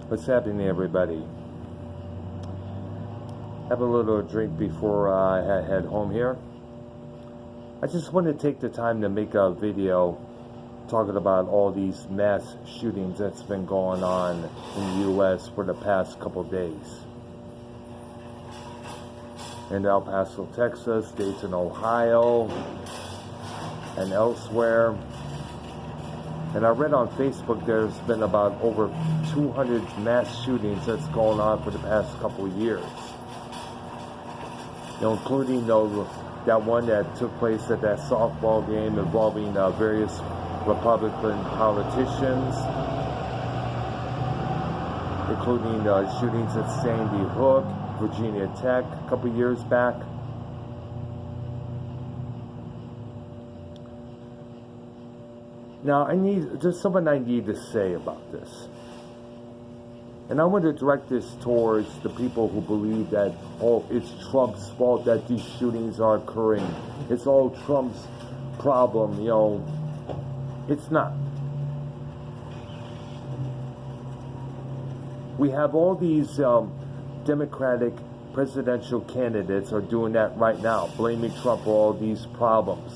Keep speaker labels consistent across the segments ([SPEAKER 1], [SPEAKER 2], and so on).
[SPEAKER 1] What's happening, everybody? Have a little drink before I head home here. I just want to take the time to make a video talking about all these mass shootings that's been going on in the U.S. for the past couple days. In El Paso, Texas, Dayton, Ohio, and elsewhere. And I read on Facebook there's been about over 200 mass shootings that's going on for the past couple of years. You know, including that one that took place at that softball game involving various Republican politicians, including shootings at Sandy Hook, Virginia Tech a couple of years back. Now, there's something I need to say about this. And I want to direct this towards the people who believe that, oh, it's Trump's fault that these shootings are occurring. It's all Trump's problem, you know. It's not. We have all these Democratic presidential candidates are doing that right now, blaming Trump for all these problems.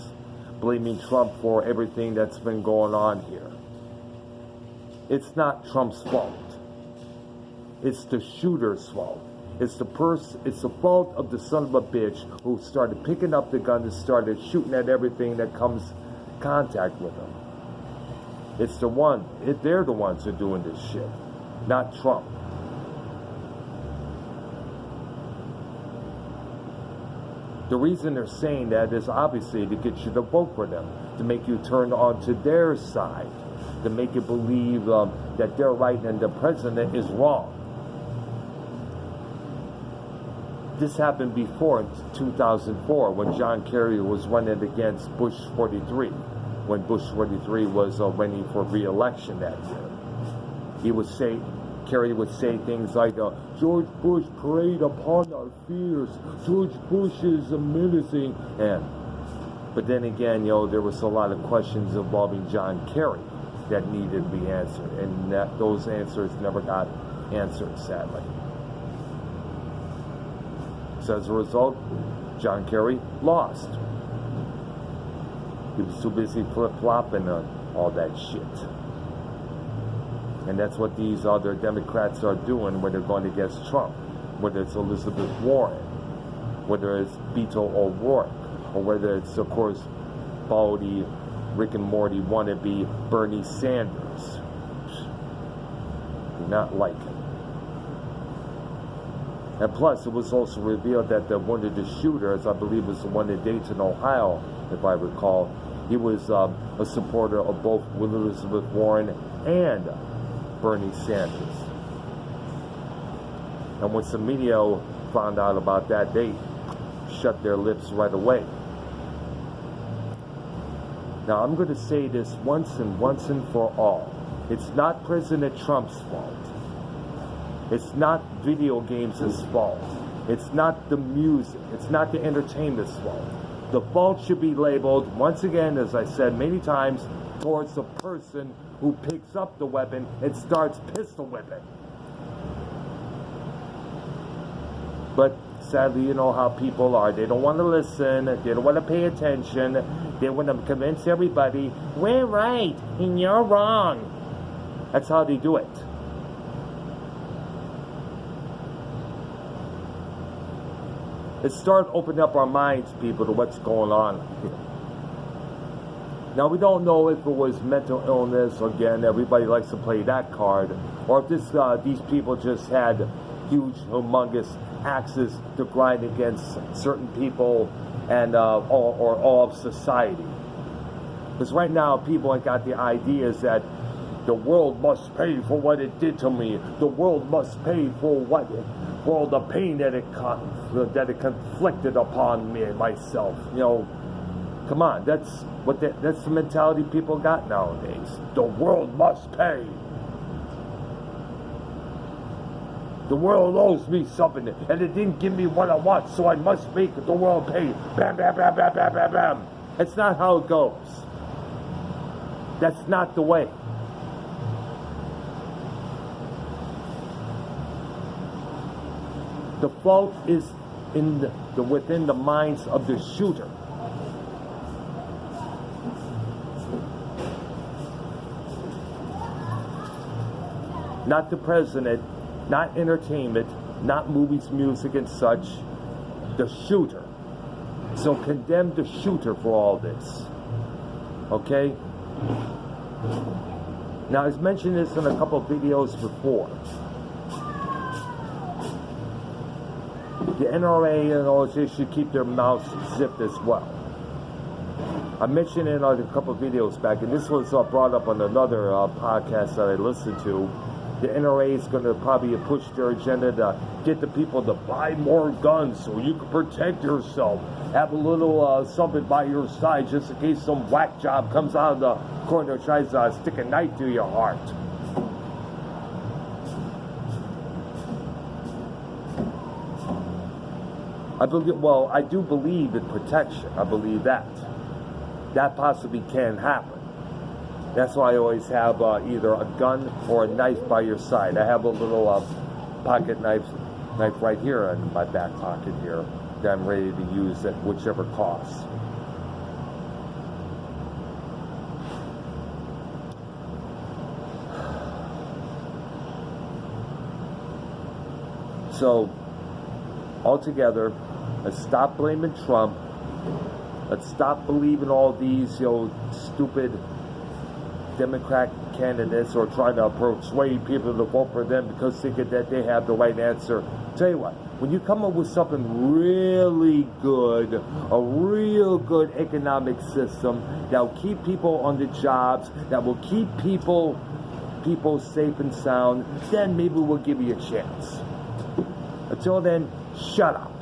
[SPEAKER 1] Blaming Trump for everything that's been going on here. It's not Trump's fault. It's the shooter's fault. It's the fault of the son of a bitch who started picking up the gun and started shooting at everything that comes in contact with him. It's the one. They're the ones who are doing this shit, not Trump. The reason they're saying that is obviously to get you to vote for them, to make you turn onto their side, to make you believe that they're right and the president is wrong. This happened before in 2004 when John Kerry was running against Bush 43, when Bush 43 was running for re-election that year. Kerry would say things like, George Bush preyed upon our fears. George Bush is menacing. But then again, you know, there was a lot of questions involving John Kerry that needed to be answered. And those answers never got answered, sadly. So as a result, John Kerry lost. He was too busy flip-flopping on all that shit. And that's what these other Democrats are doing when they're going against Trump. Whether it's Elizabeth Warren, whether it's Beto O'Rourke, or whether it's, of course, baldy Rick and Morty wannabe Bernie Sanders. Do not like him. And plus, it was also revealed that one of the shooters, I believe was the one in Dayton, Ohio, if I recall, he was a supporter of both Elizabeth Warren and Bernie Sanders. And once the media found out about that, they shut their lips right away. Now, I'm going to say this once and for all. It's not President Trump's fault. It's not video games' fault. It's not the music. It's not the entertainment's fault. The fault should be labeled, once again, as I said many times, towards the person who picks up the weapon and starts pistol whipping. But sadly, you know how people are. They don't want to listen. They don't want to pay attention. They want to convince everybody, we're right and you're wrong. That's how they do it. Let's start opening up our minds, people, to what's going on here. Now, we don't know if it was mental illness, again, everybody likes to play that card, or if these people just had huge, humongous axes to grind against certain people and all of society. Because right now, people have got the ideas that the world must pay for what it did to me. The world must pay for all the pain that it conflicted upon me and myself. You know, come on, that's the mentality people got nowadays. The world must pay. The world owes me something, and it didn't give me what I want, so I must make the world pay. Bam, bam, bam, bam, bam, bam, bam. That's not how it goes. That's not the way. The fault is within the minds of the shooter. Not the president, not entertainment, not movies, music, and such. The shooter. So condemn the shooter for all this. Okay? Now, I've mentioned this in a couple of videos before. The NRA and all this, they should keep their mouths zipped as well. I mentioned it in a couple of videos back, and this was brought up on another podcast that I listened to. The NRA is going to probably push their agenda to get the people to buy more guns so you can protect yourself. Have a little something by your side just in case some whack job comes out of the corner and tries to stick a knife through your heart. I do believe in protection. I believe that. That possibly can happen. That's why I always have either a gun or a knife by your side. I have a little pocket knife right here in my back pocket here that I'm ready to use at whichever cost. So, altogether, let's stop blaming Trump. Let's stop believing all these, stupid Democrat candidates or trying to persuade people to vote for them because thinking that they have the right answer. Tell you what, when you come up with something really good, a real good economic system that will keep people on the jobs, that will keep people safe and sound, then maybe we'll give you a chance. Until then, shut up.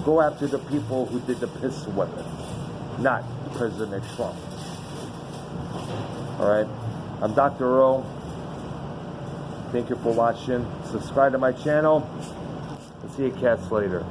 [SPEAKER 1] Go after the people who did the pistol whipping, not President Trump. Alright? I'm Dr. Earl. Thank you for watching. Subscribe to my channel. I'll see you cats later.